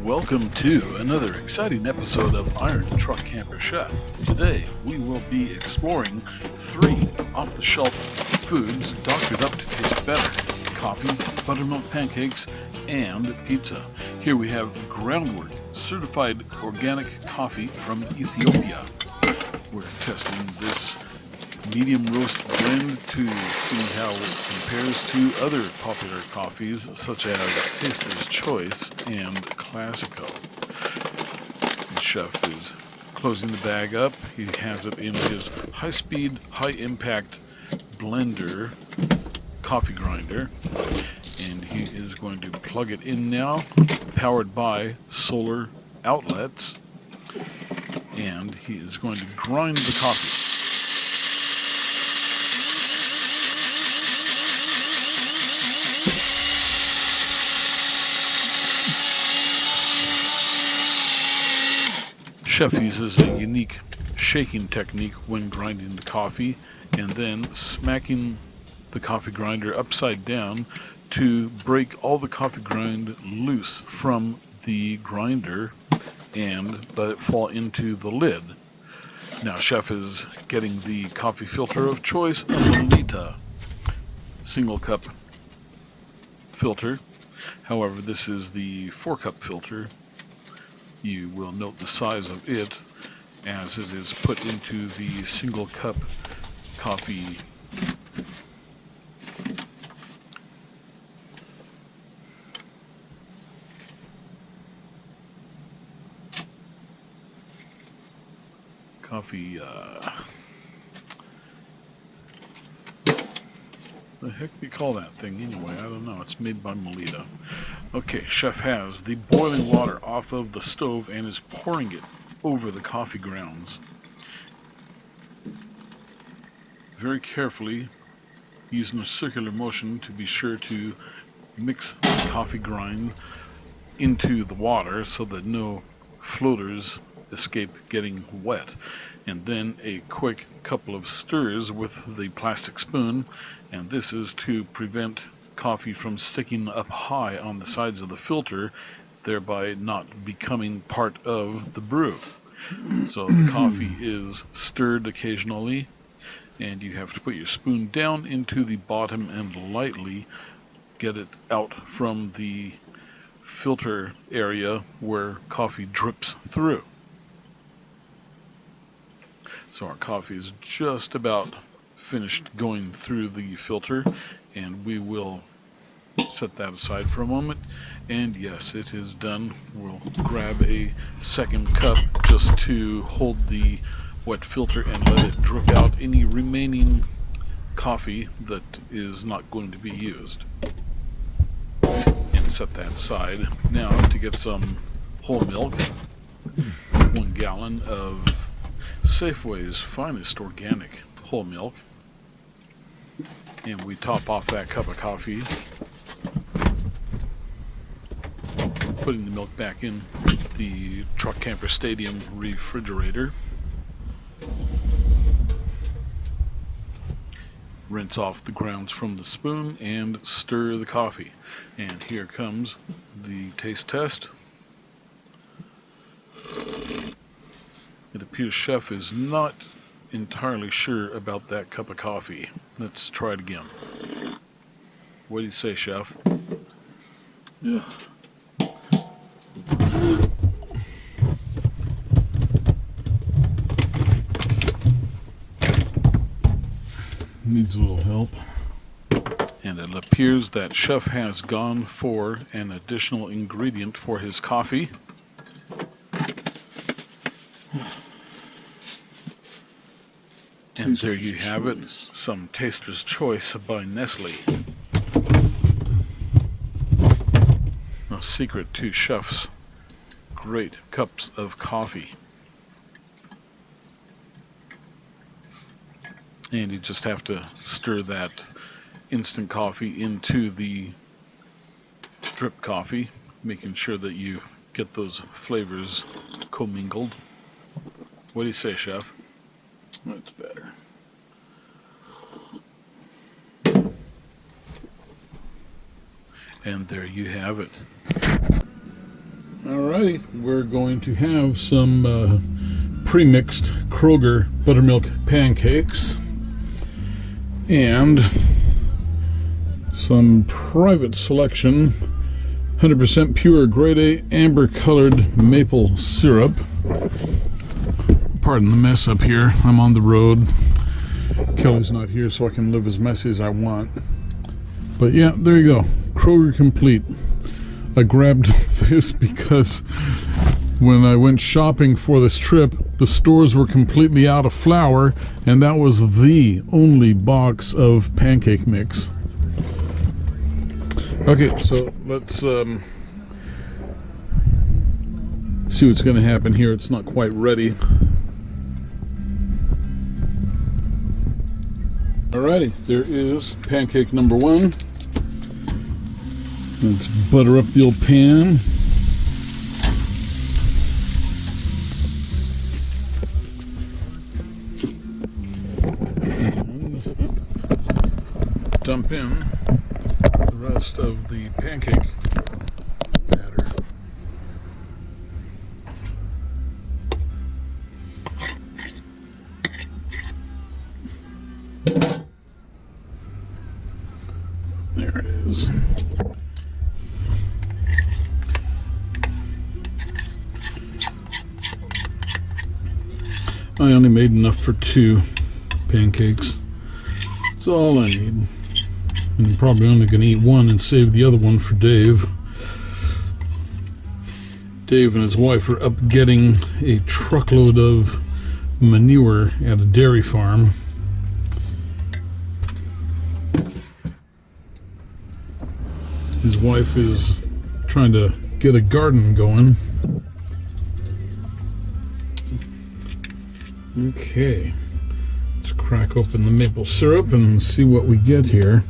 Welcome to another exciting episode of Iron Truck Camper Chef. Today we will be exploring 3 off-the-shelf foods doctored up to taste better: coffee, buttermilk pancakes, and pizza. Here we have Groundwork certified organic coffee from Ethiopia. We're testing this medium roast blend to see how it compares to other popular coffees such as Taster's Choice and Classico. The chef is closing the bag up. He has it in his high-speed, high-impact blender coffee grinder, and he is going to plug it in now, powered by solar outlets, and he is going to grind the coffee. Chef uses a unique shaking technique when grinding the coffee, and then smacking the coffee grinder upside down to break all the coffee grind loose from the grinder and let it fall into the lid. Now Chef is getting the coffee filter of choice, a Lolita single cup filter. However, this is the 4-cup filter. You will note the size of it as it is put into the single cup coffee the heck do you call that thing anyway? I don't know. It's made by Melita. Okay, Chef has the boiling water off of the stove and is pouring it over the coffee grounds. Very carefully, using a circular motion to be sure to mix the coffee grind into the water so that no floaters escape getting wet. And then a quick couple of stirs with the plastic spoon, and this is to prevent coffee from sticking up high on the sides of the filter, thereby not becoming part of the brew. So the coffee is stirred occasionally, and you have to put your spoon down into the bottom and lightly get it out from the filter area where coffee drips through. So our coffee is just about finished going through the filter, and we will set that aside for a moment. And yes, it is done. We'll grab a second cup just to hold the wet filter and let it drip out any remaining coffee that is not going to be used. And set that aside. Now to get some whole milk, 1 gallon of Safeway's finest organic whole milk, and we top off that cup of coffee, putting the milk back in the Truck Camper Stadium refrigerator. Rinse off the grounds from the spoon and stir the coffee. And here comes the taste test. It appears Chef is not entirely sure about that cup of coffee. Let's try it again. What do you say, Chef? Yeah. Needs a little help. And it appears that Chef has gone for an additional ingredient for his coffee. And there you have it, some Taster's Choice by Nestle. A secret to Chef's great cups of coffee. And you just have to stir that instant coffee into the drip coffee, making sure that you get those flavors commingled. What do you say, Chef? That's better. And there you have it. All Alrighty, we're going to have some pre-mixed Kroger buttermilk pancakes and some private selection 100% pure grade A amber colored maple syrup. Pardon the mess up here. I'm on the road. Kelly's not here, so I can live as messy as I want. But yeah, there you go. Kroger complete. I grabbed this because when I went shopping for this trip, the stores were completely out of flour, and that was the only box of pancake mix. Okay, so let's see what's going to happen here. It's not quite ready. Alrighty, there is pancake number one. Let's butter up the old pan. And dump in the rest of the pancake batter. There it is. I only made enough for 2 pancakes. That's all I need. And I'm probably only going to eat one and save the other one for Dave. Dave and his wife are up getting a truckload of manure at a dairy farm. His wife is trying to get a garden going. Okay, let's crack open the maple syrup and see what we get here.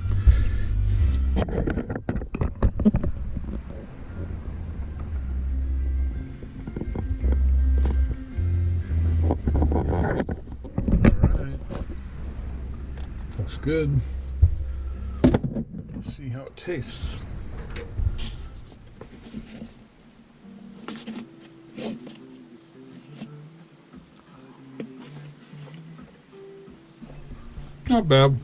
Alright, looks good. Let's see how it tastes. Not bad.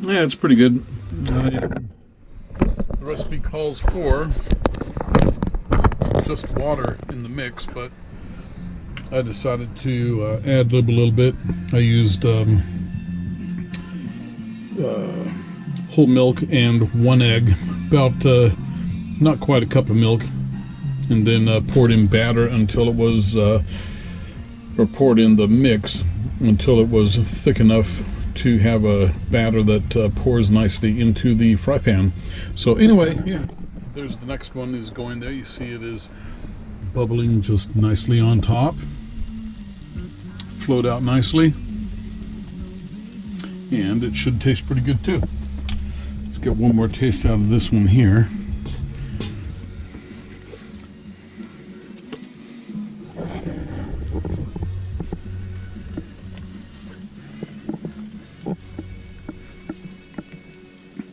Yeah, it's pretty good. The recipe calls for just water in the mix, but I decided to ad-lib a little bit. I used whole milk and 1 egg, about not quite a cup of milk, and then poured in batter until it was, or poured in the mix until it was thick enough to have a batter that pours nicely into the fry pan. So anyway, yeah, there's the next one is going there. You see it is bubbling just nicely on top, flowed out nicely, and it should taste pretty good too. Let's get one more taste out of this one here.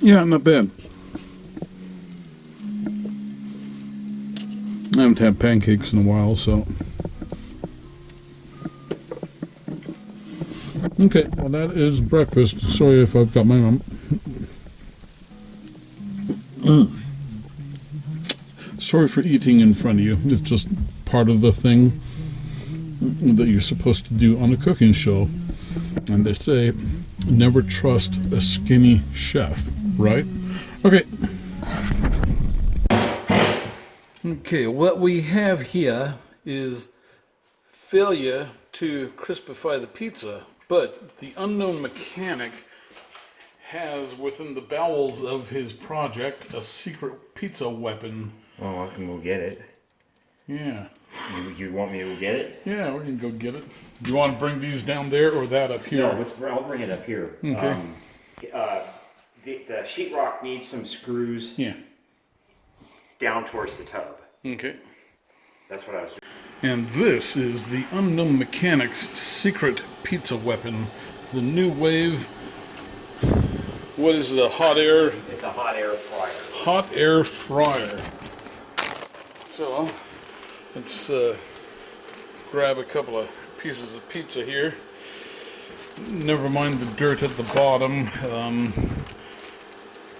Yeah, not bad. I haven't had pancakes in a while, so. Okay, well that is breakfast. Sorry if I've got my Sorry for eating in front of you. It's just part of the thing that you're supposed to do on a cooking show. And they say, never trust a skinny chef, right? Okay. Okay, what we have here is failure to crispify the pizza, but the unknown mechanic has within the bowels of his project a secret pizza weapon. Oh, I can go get it. Yeah. You want me to go get it? Yeah, we can go get it. You want to bring these down there or that up here? No, I'll bring it up here. Okay. The sheetrock needs some screws Yeah. down towards the tub. Okay. That's what I was. And this is the Unknown Mechanics secret pizza weapon, the new wave. What is it? A hot air? It's a hot air fryer. Hot air fryer. So let's grab a couple of pieces of pizza here. Never mind the dirt at the bottom.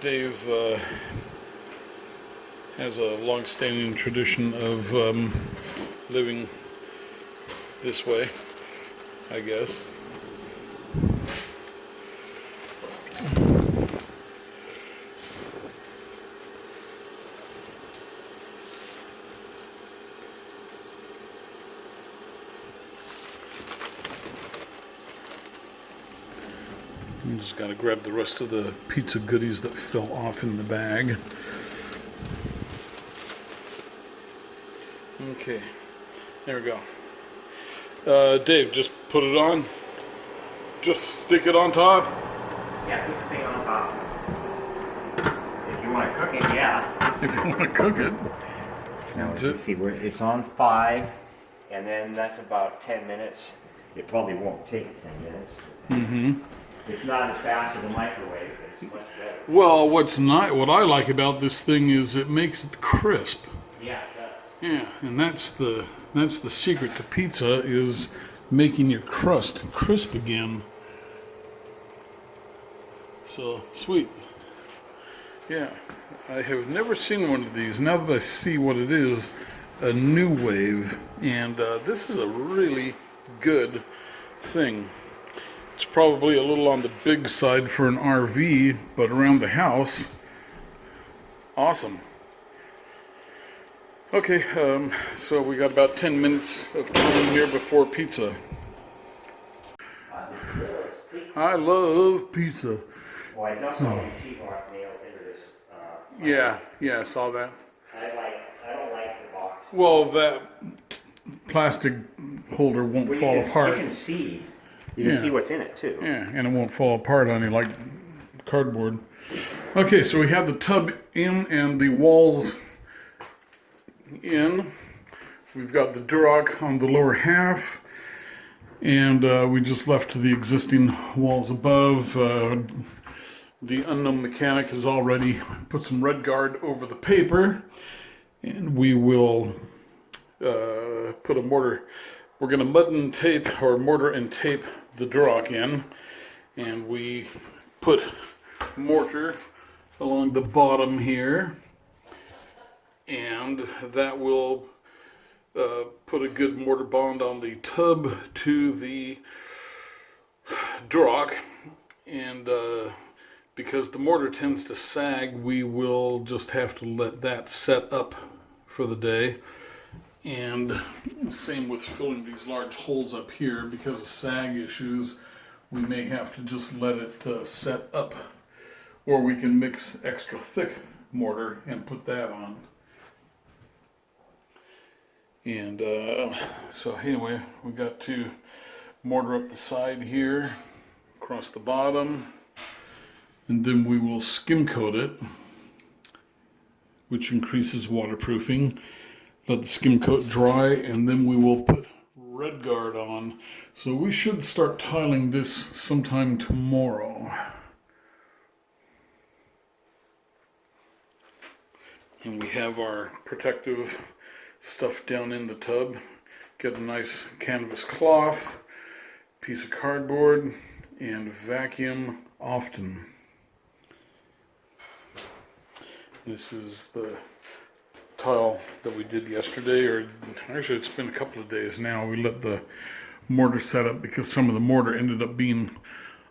Dave has a long-standing tradition of living this way, I guess. You just got to grab the rest of the pizza goodies that fell off in the bag. Okay, there we go. Dave, just put it on. Just stick it on top. Yeah, put the thing on top. If you want to cook it, yeah. If you want to cook it. Now let's see where it's on 5, and then that's about 10 minutes. It probably won't take 10 minutes. Mm-hmm. It's not as fast as a microwave, but it's much better. Well, what I like about this thing is it makes it crisp. Yeah, it does. Yeah, and that's the secret to pizza, is making your crust crisp again. So sweet. Yeah, I have never seen one of these. Now that I see what it is, a new wave, and this is a really good thing. It's probably a little on the big side for an RV, but around the house, awesome. Okay, so we got about 10 minutes of time here before pizza. I love pizza. Well, I just saw the sheet rock nails into this. Yeah, I saw that. I don't like the box. Well, that plastic holder won't Well, fall apart. You can see. You can see what's in it too. Yeah, and it won't fall apart on you like cardboard. Okay, so we have the tub in and the walls in. We've got the Duroc on the lower half, and we just left the existing walls above. The Unknown Mechanic has already put some red guard over the paper, and we will put a mortar. We're going to mud and tape, or mortar and tape, the Duroc in, and we put mortar along the bottom here, and that will put a good mortar bond on the tub to the Duroc, and because the mortar tends to sag, we will just have to let that set up for the day. And same with filling these large holes up here. Because of sag issues, we may have to just let it set up, or we can mix extra thick mortar and put that on. And so anyway, we got to mortar up the side here, across the bottom, and then we will skim coat it, which increases waterproofing. Let the skim coat dry, and then we will put red guard on. So we should start tiling this sometime tomorrow. And we have our protective stuff down in the tub. Get a nice canvas cloth, piece of cardboard, and vacuum often. This is the tile that we did yesterday, or actually it's been a couple of days now. We let the mortar set up because some of the mortar ended up being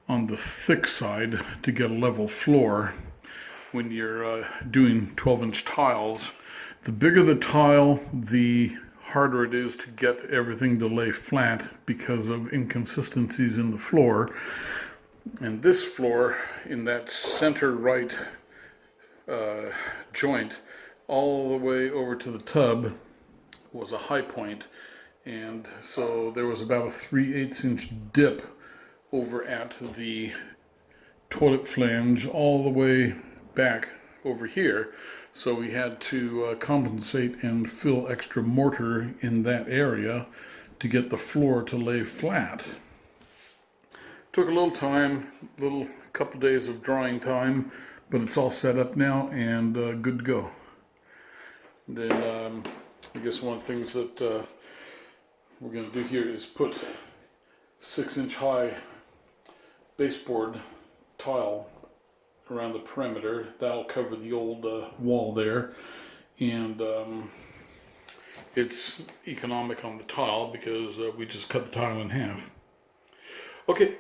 on the thick side to get a level floor. When you're doing 12-inch tiles, the bigger the tile, the harder it is to get everything to lay flat because of inconsistencies in the floor. And this floor, in that center right joint, all the way over to the tub, was a high point, and so there was about a 3/8 inch dip over at the toilet flange all the way back over here. So we had to compensate and fill extra mortar in that area to get the floor to lay flat. Took a little time, couple days of drying time, but it's all set up now and good to go. Then I guess one of the things that we're going to do here is put 6-inch high baseboard tile around the perimeter. That'll cover the old wall there, and it's economic on the tile because we just cut the tile in half. Okay,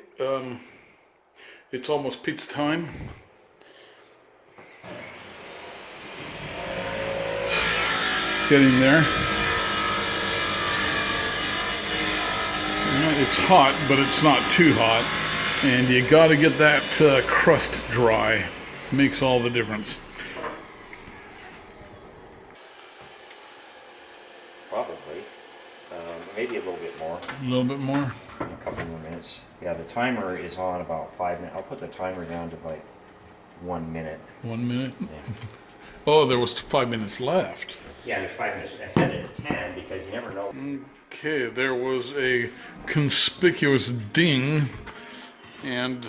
it's almost pizza time. Getting there. It's hot, but it's not too hot. And you got to get that crust dry. Makes all the difference. Probably. Maybe a little bit more. A little bit more? A couple more minutes. Yeah, the timer is on about 5 minutes. I'll put the timer down to like 1 minute. 1 minute? Yeah. Oh, there was 5 minutes left. Yeah, there's 5 minutes. I set it at 10 because you never know. Okay, there was a conspicuous ding, and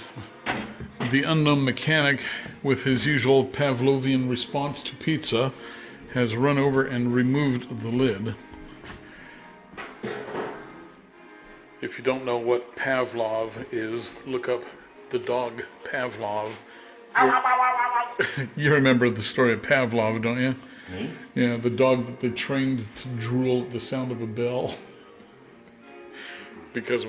the unknown mechanic, with his usual Pavlovian response to pizza, has run over and removed the lid. If you don't know what Pavlov is, look up the dog Pavlov. You remember the story of Pavlov, don't you? Me? Yeah, the dog that they trained to drool at the sound of a bell. Because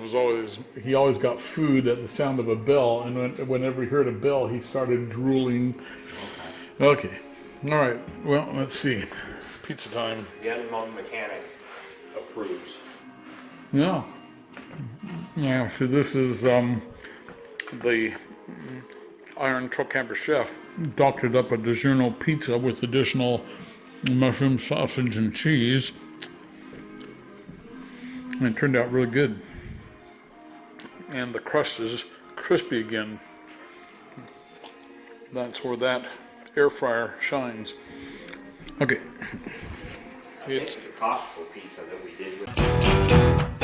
he always got food at the sound of a bell, and whenever he heard a bell, he started drooling. Okay, all right. Well, let's see. Pizza time. The unknown mechanic approves. Yeah. Yeah. So this is the Iron Truck Camper Chef doctored up a DiGiorno pizza with additional mushroom, sausage, and cheese, and it turned out really good. And the crust is crispy again. That's where that air fryer shines. Okay. I think the Costco pizza that we did with